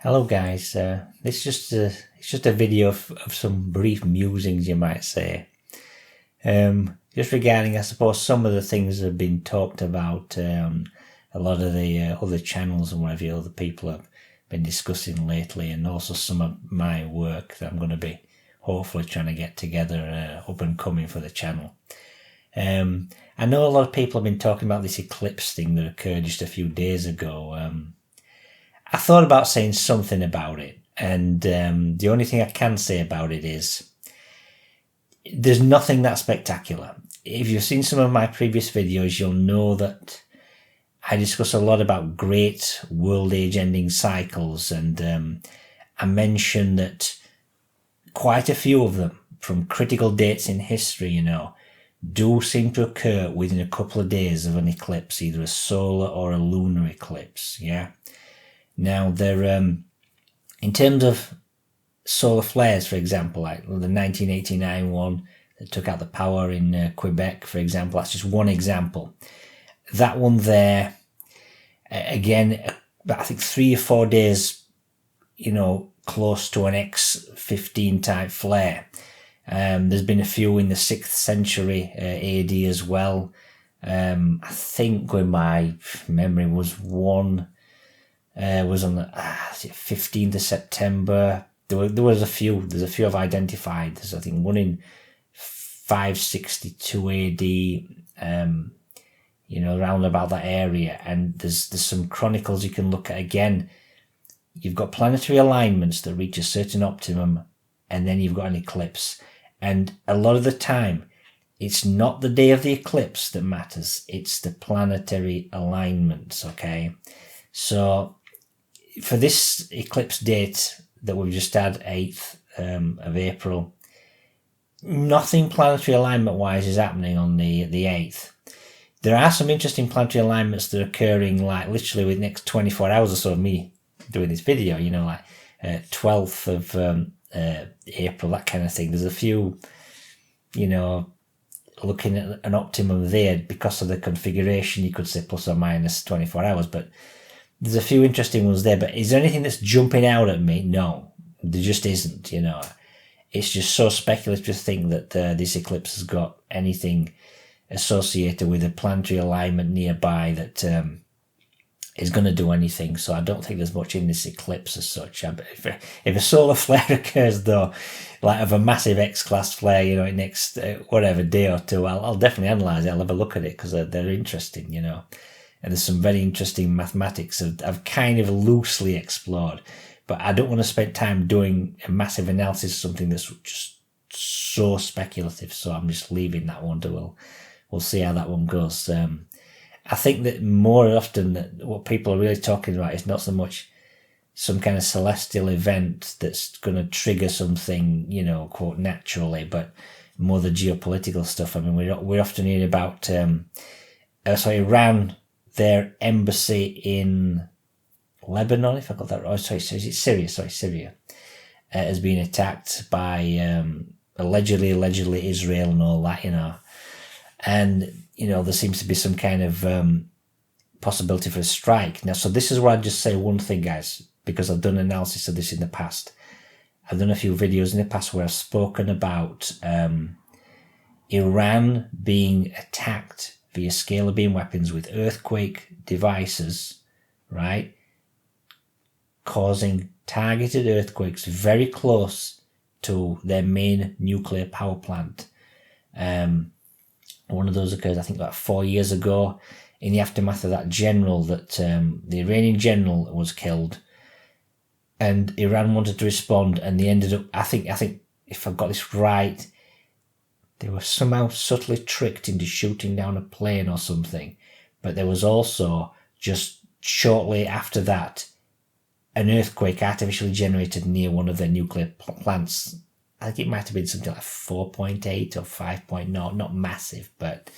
Hello guys, this is just a video of some brief musings, you might say. Just regarding, I suppose, some of the things that have been talked about a lot of the other channels and whatever other people have been discussing lately, and also some of my work that I'm going to be hopefully trying to get together up and coming for the channel. I know a lot of people have been talking about this eclipse thing that occurred just a few days ago. I thought about saying something about it, and the only thing I can say about it is there's nothing that spectacular. If you've seen some of my previous videos, you'll know that I discuss a lot about great world age ending cycles, and I mention that quite a few of them, from critical dates in history, do seem to occur within a couple of days of an eclipse, either a solar or a lunar eclipse, yeah? Now, they're, in terms of solar flares, for example, like the 1989 one that took out the power in Quebec, for example, that's just one example. That one there, again, I think 3 or 4 days, close to an X15 type flare. There's been a few in the 6th century AD as well. I think, going by memory, was one... was on the 15th of September. There was a few. There's a few I've identified. There's, I think, one in 562 AD, around about that area. And there's some chronicles you can look at again. You've got planetary alignments that reach a certain optimum, and then you've got an eclipse. And a lot of the time, it's not the day of the eclipse that matters. It's the planetary alignments, okay? So, for this eclipse date that we've just had, 8th of April, nothing planetary alignment wise is happening on the 8th. There are some interesting planetary alignments that are occurring like literally within the next 24 hours or so of me doing this video, like 12th of April, that kind of thing. There's a few, looking at an optimum there because of the configuration, you could say plus or minus 24 hours, but there's a few interesting ones there. But is there anything that's jumping out at me? No, there just isn't, It's just so speculative to think that this eclipse has got anything associated with a planetary alignment nearby that is going to do anything. So I don't think there's much in this eclipse as such. If a solar flare occurs, though, like of a massive X-class flare, in next whatever day or two, I'll definitely analyse it. I'll have a look at it because they're interesting, And there's some very interesting mathematics I've kind of loosely explored, but I don't want to spend time doing a massive analysis of something that's just so speculative. So I'm just leaving that one to we'll see how that one goes. I think that more often that what people are really talking about is not so much some kind of celestial event that's going to trigger something, quote, naturally, but more the geopolitical stuff. I mean, we're often hearing about Iran. Their embassy in Lebanon, if I got that right. Is it Syria? Syria has been attacked by allegedly Israel and all that, And, there seems to be some kind of possibility for a strike. Now, so this is where I'd just say one thing, guys, because I've done analysis of this in the past. I've done a few videos in the past where I've spoken about Iran being attacked via scalar beam weapons with earthquake devices, right? Causing targeted earthquakes very close to their main nuclear power plant. One of those occurred, I think, about 4 years ago in the aftermath of that general that the Iranian general was killed, and Iran wanted to respond, and they ended up, I think if I've got this right, they were somehow subtly tricked into shooting down a plane or something. But there was also, just shortly after that, an earthquake artificially generated near one of their nuclear plants. I think it might have been something like 4.8 or 5.0, not massive, but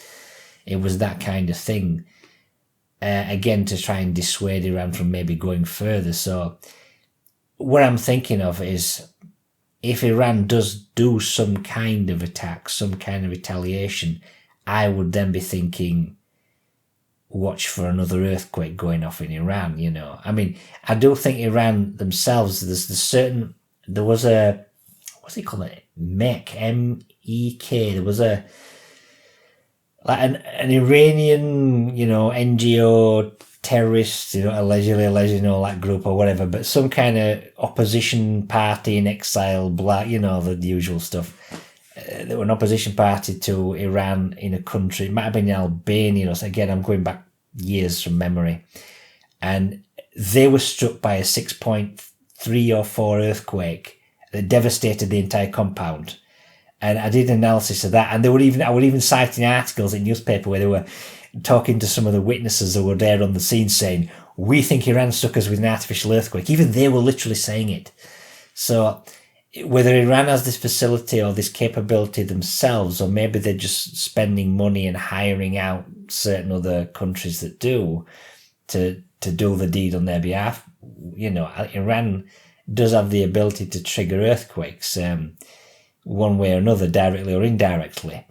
it was that kind of thing. Again, to try and dissuade Iran from maybe going further. So what I'm thinking of is, if Iran does do some kind of attack, some kind of retaliation, I would then be thinking, watch for another earthquake going off in Iran, you know. I mean, I do think Iran themselves, there was a, what's it called? MEK, M-E-K. There was a, like an Iranian, you know, NGO terrorist, you know, allegedly all that group or whatever, but some kind of opposition party in exile, black, you know, the usual stuff. There were an opposition party to Iran in a country, it might have been in Albania, you know, so again, I'm going back years from memory. And they were struck by a 6.3 or 4 earthquake that devastated the entire compound. And I did an analysis of that. And I were even citing articles in newspaper where they were talking to some of the witnesses that were there on the scene saying, we think Iran struck us with an artificial earthquake. Even they were literally saying it. So whether Iran has this facility or this capability themselves, or maybe they're just spending money and hiring out certain other countries that do to do the deed on their behalf, you know, Iran does have the ability to trigger earthquakes, one way or another, directly or indirectly.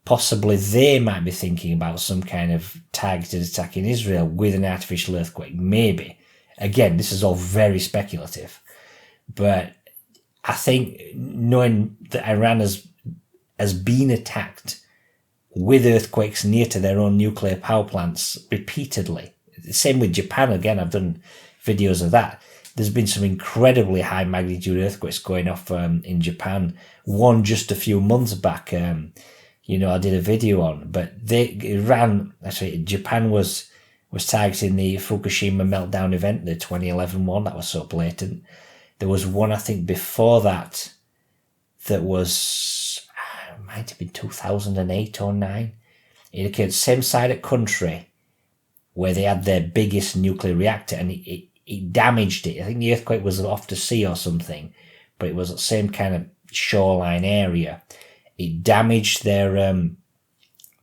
Possibly they might be thinking about some kind of targeted attack in Israel with an artificial earthquake. Maybe. Again, this is all very speculative. But I think knowing that Iran has been attacked with earthquakes near to their own nuclear power plants repeatedly. Same with Japan. Again, I've done videos of that. There's been some incredibly high magnitude earthquakes going off in Japan. One just a few months back, you know, I did a video on. But Japan was targeting the Fukushima meltdown event, the 2011 one. That was so blatant. There was one, I think, before that was, might have been 2008 or 9. It occurred same side of country where they had their biggest nuclear reactor, and it damaged it. I think the earthquake was off to sea or something, but it was the same kind of shoreline area. It damaged their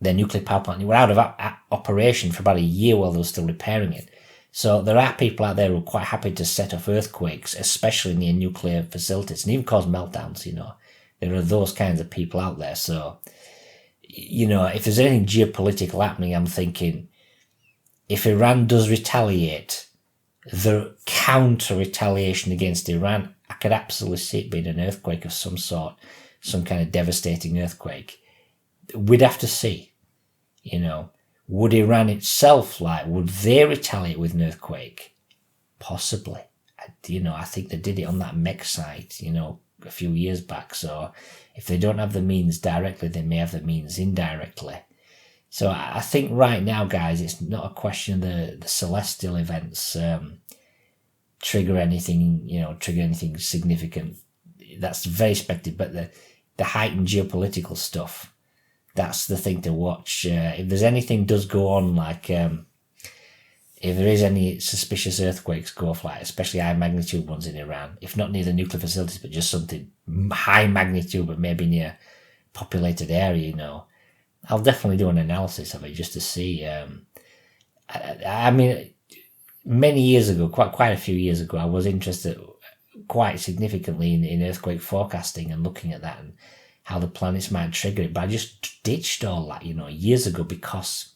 nuclear power plant. They were out of operation for about a year while they were still repairing it. So there are people out there who are quite happy to set off earthquakes, especially near nuclear facilities, and even cause meltdowns, you know. There are those kinds of people out there. So, you know, if there's anything geopolitical happening, I'm thinking if Iran does retaliate, the counter-retaliation against Iran, I could absolutely see it being an earthquake of some sort, some kind of devastating earthquake. We'd have to see, you know. Would Iran itself, would they retaliate with an earthquake? Possibly. You know, I think they did it on that MEK site, you know, a few years back. So if they don't have the means directly, they may have the means indirectly. So I think right now, guys, it's not a question of the celestial events trigger anything significant. That's very speculative, but the heightened geopolitical stuff, that's the thing to watch. If there's anything does go on, if there is any suspicious earthquakes go off, especially high magnitude ones in Iran, if not near the nuclear facilities, but just something high magnitude, but maybe near populated area, you know, I'll definitely do an analysis of it just to see. I mean, many years ago, quite a few years ago, I was interested quite significantly in earthquake forecasting and looking at that and how the planets might trigger it. But I just ditched all that, you know, years ago, because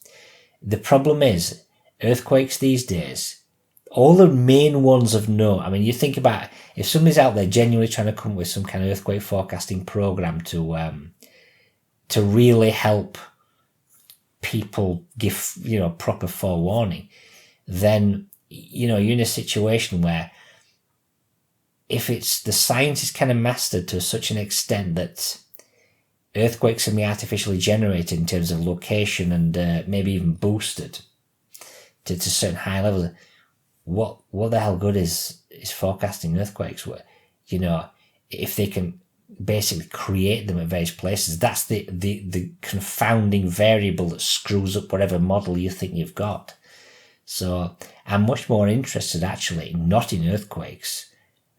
the problem is earthquakes these days, all the main ones of note. I mean, you think about if somebody's out there genuinely trying to come up with some kind of earthquake forecasting program to really help people give, you know, proper forewarning, then, you know, you're in a situation where if it's the science is kind of mastered to such an extent that earthquakes can be artificially generated in terms of location and maybe even boosted to certain high levels, what the hell good is forecasting earthquakes? You know, if they can basically create them at various places, that's the confounding variable that screws up whatever model you think you've got. So I'm much more interested actually not in earthquakes,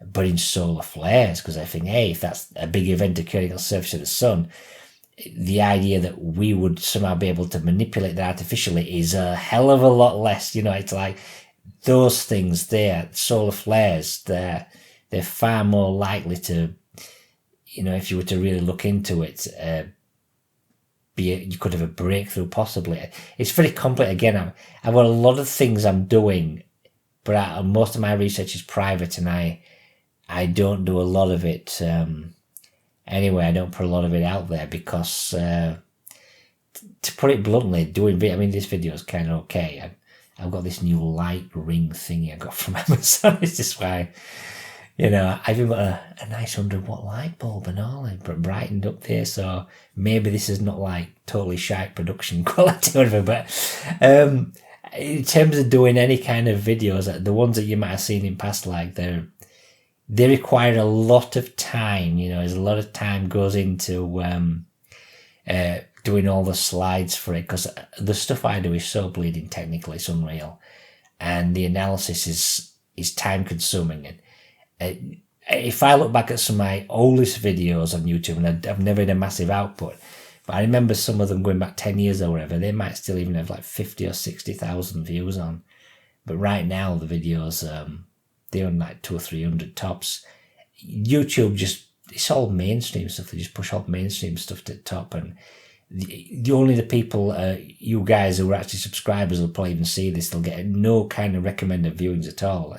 but in solar flares, because I think, hey, if that's a big event occurring on the surface of the sun, the idea that we would somehow be able to manipulate that artificially is a hell of a lot less. You know, it's like those things there, solar flares, they're far more likely to, you know, if you were to really look into it, you could have a breakthrough possibly. It's very complex. Again, I've got a lot of things I'm doing, but most of my research is private, and I don't do a lot of it. Anyway, I don't put a lot of it out there because, to put it bluntly, this video is kind of okay. I've got this new light ring thingy I got from Amazon. It's just why, I've even got a nice 100-watt light bulb and all, brightened up there. So maybe this is not like totally shite production quality or whatever. But in terms of doing any kind of videos, the ones that you might have seen in past, like they require a lot of time. There's a lot of time goes into doing all the slides for it, because the stuff I do is so bleeding technical, it's unreal, and the analysis is time consuming. And if I look back at some of my oldest videos on YouTube, and I've never had a massive output, but I remember some of them going back 10 years or whatever, they might still even have like 50 or 60,000 views on. But right now the videos, they're on like 200 or 300 tops. YouTube it's all mainstream stuff. They just push all mainstream stuff to the top, and the people, you guys who are actually subscribers will probably even see this. They'll get no kind of recommended viewings at all.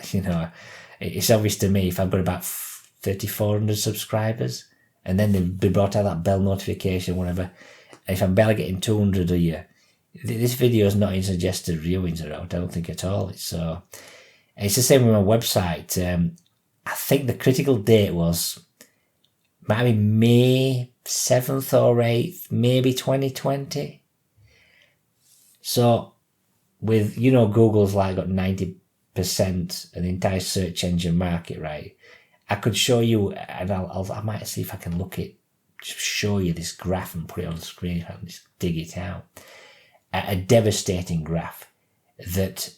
It's obvious to me if I've got about 3,400 subscribers, and then they brought out that bell notification, whatever. And if I'm barely getting 200 a year, this video is not in suggested viewings at all. I don't think at all. It's the same with my website. I think the critical date might be May 7th or 8th, maybe 2020. So with, Google's like got 90% of the entire search engine market, right? I could show you, and I might see if I can show you this graph and put it on the screen if I can just dig it out. A devastating graph that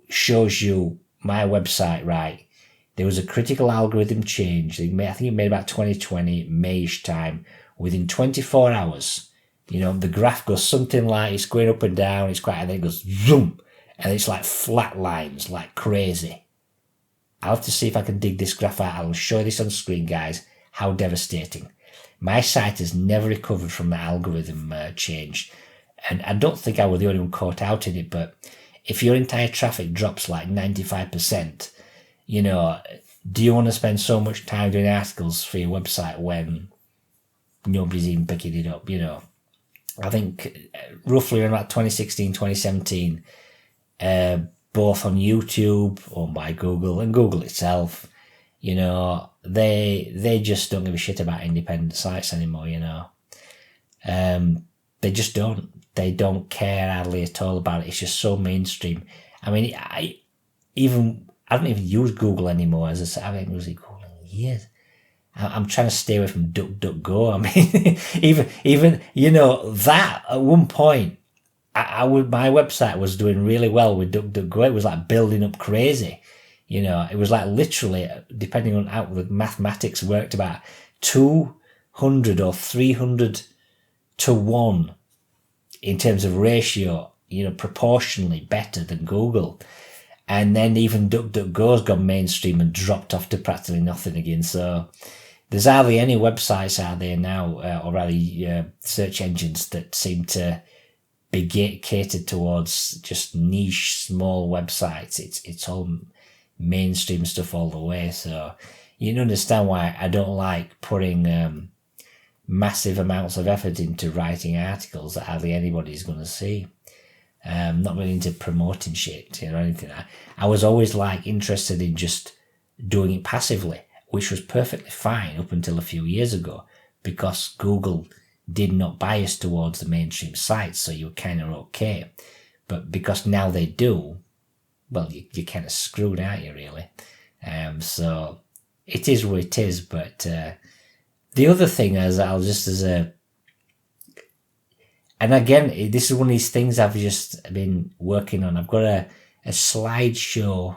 shows you my website, right? There was a critical algorithm change. I think it made about 2020, May-ish time. Within 24 hours, the graph goes something like, it's going up and down, and then it goes zoom, and it's like flat lines, like crazy. I'll have to see if I can dig this graph out. I'll show you this on screen, guys, how devastating. My site has never recovered from the algorithm change. And I don't think I was the only one caught out in it, but if your entire traffic drops like 95%, do you want to spend so much time doing articles for your website when nobody's even picking it up? I think roughly around about 2016, 2017, both on YouTube, owned by Google, and Google itself, they just don't give a shit about independent sites anymore, They just don't. They don't care hardly at all about it. It's just so mainstream. I don't even use Google anymore. As I said, I haven't used Google in years. I'm trying to stay away from DuckDuckGo. even that at one point, my website was doing really well with DuckDuckGo. It was like building up crazy. It was like literally, depending on how the mathematics worked, about 200 or 300 to 1 in terms of ratio, proportionally better than Google. And then even DuckDuckGo's gone mainstream and dropped off to practically nothing again. So there's hardly any websites out there now, or rather search engines that seem to be catered towards just niche, small websites. It's all mainstream stuff all the way. So you can understand why I don't like putting massive amounts of effort into writing articles that hardly anybody's going to see. Not really into promoting shit, or anything. I was always interested in just doing it passively, which was perfectly fine up until a few years ago, because Google did not bias towards the mainstream sites, so you were kind of okay. But because now they do, well, you're kind of screwed, aren't you, really? So it is what it is. But the other thing is, and again, this is one of these things I've just been working on. I've got a slideshow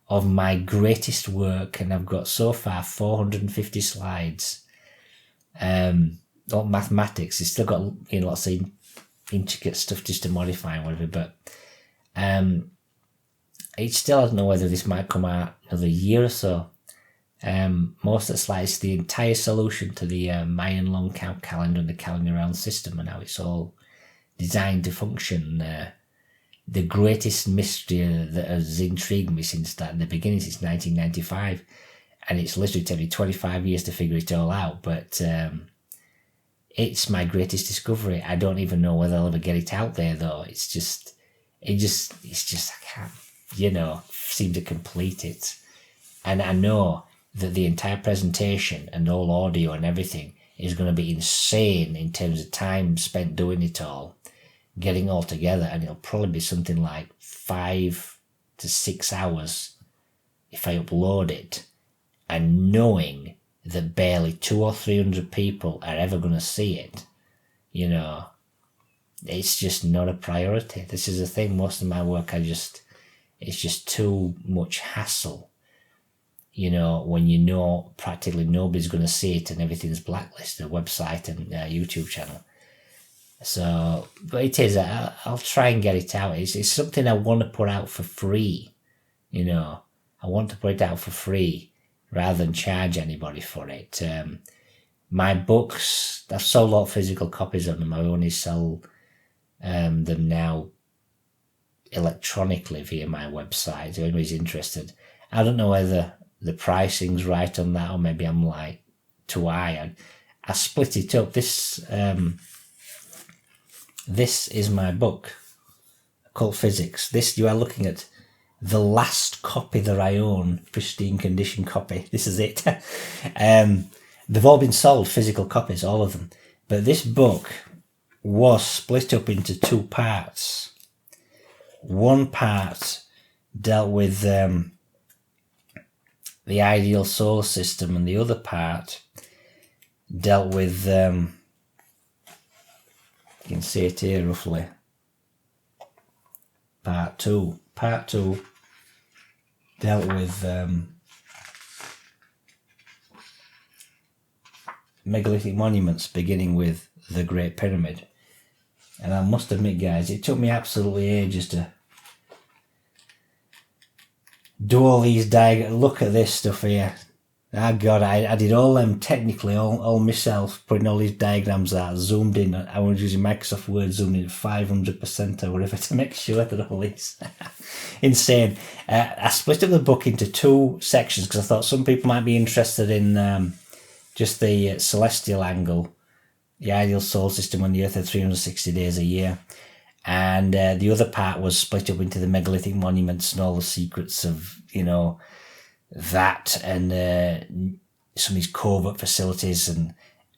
of my greatest work, and I've got so far 450 slides. All mathematics. It's still got lots of intricate stuff just to modify and whatever, but it still, I don't know whether this might come out another year or so. Most of the slides, the entire solution to the Mayan long count calendar and the calendar round system, and how it's all designed to function. The greatest mystery that has intrigued me since the beginning, since 1995. And it's literally taken me 25 years to figure it all out. But it's my greatest discovery. I don't even know whether I'll ever get it out there, though. It's just, I can't, seem to complete it. And I know that the entire presentation and all audio and everything is going to be insane in terms of time spent doing it all, getting all together, and it'll probably be something like 5 to 6 hours if I upload it, and knowing that barely 200 or 300 people are ever going to see it, it's just not a priority. This is the thing. Most of my work, it's just too much hassle. When practically nobody's going to see it and everything's blacklisted, a website and a YouTube channel. So, but it is, I'll try and get it out. It's something I want to put out for free. I want to put it out for free rather than charge anybody for it. My books, I've sold a lot of physical copies of them. I only sell them now electronically via my website. If anybody's interested, I don't know whether the pricing's right on that, or maybe I'm like too high. I split it up. This is my book, Occult Physics. You are looking at the last copy that I own, pristine condition copy. This is it. They've all been sold, physical copies, all of them. But this book was split up into 2 parts. One part dealt with the ideal solar system, and the other part dealt with, you can see it here roughly, part 2. Part 2 dealt with megalithic monuments, beginning with the Great Pyramid. And I must admit, guys, it took me absolutely ages to do all these diagrams. Look at this stuff here. Oh God, I did all them technically, all myself, putting all these diagrams out, zoomed in. I was using Microsoft Word, zoomed in at 500% or whatever to make sure that all these insane. I split up the book into 2 sections because I thought some people might be interested in just the celestial angle, the ideal solar system on the Earth at 360 days a year. And the other part was split up into the megalithic monuments and all the secrets of, that, and some of these covert facilities, and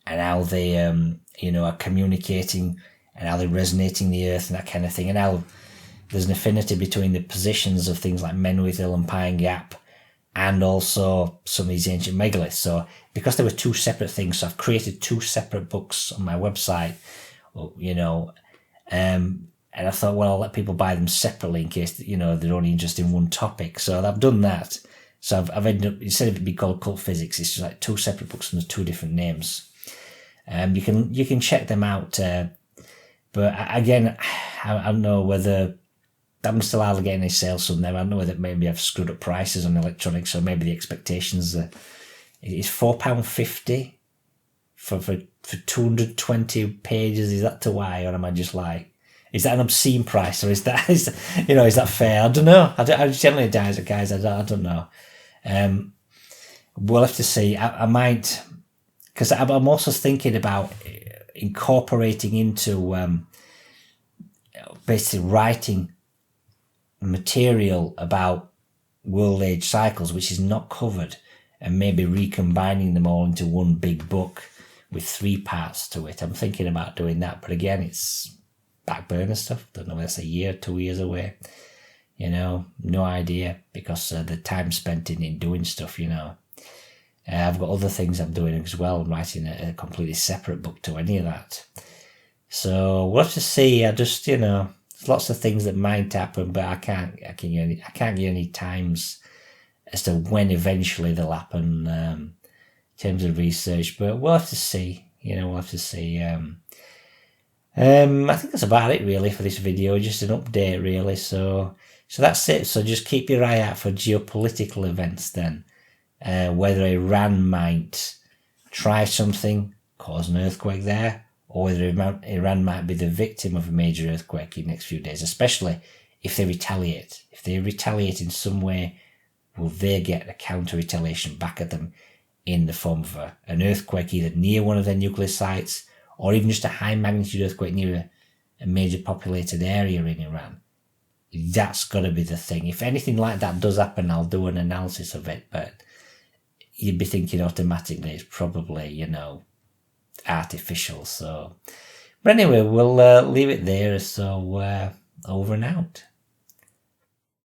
how they, are communicating, and how they're resonating the Earth and that kind of thing, and how there's an affinity between the positions of things like Menwith Hill and Pine Gap, and also some of these ancient megaliths. So because there were 2 separate things, so I've created 2 separate books on my website, and I thought, well, I'll let people buy them separately in case, they're only interested in one topic. So I've done that. So I've ended up, instead of it being called Occult Physics, it's just like 2 separate books under 2 different names. You can check them out. But again, I don't know whether I'm still hardly getting any sales from them. I don't know whether maybe I've screwed up prices on electronics, or maybe the expectations it's £4.50 for 220 pages. Is that too high, or am I just like, is that an obscene price, or is that fair? I don't know. I generally guys, I don't know. We'll have to see. I might, because I'm also thinking about incorporating into basically writing material about world age cycles, which is not covered, and maybe recombining them all into one big book with 3 parts to it. I'm thinking about doing that, but again, it's back burner stuff. Don't know whether it's a year, 2 years away. No idea, because the time spent in doing stuff. I've got other things I'm doing as well. I'm writing a completely separate book to any of that. So we'll have to see. I just, there's lots of things that might happen, but I can't give any times as to when eventually they'll happen in terms of research. But we'll have to see. We'll have to see. I think that's about it really for this video, just an update really. So that's it. So just keep your eye out for geopolitical events then. Whether Iran might try something, cause an earthquake there, or whether Iran might be the victim of a major earthquake in the next few days, especially if they retaliate. If they retaliate in some way, will they get a counter-retaliation back at them in the form of an earthquake either near one of their nuclear sites or even just a high-magnitude earthquake near a major populated area in Iran? That's got to be the thing. If anything like that does happen, I'll do an analysis of it, but you'd be thinking automatically it's probably, artificial. So, but anyway, we'll leave it there. So, over and out.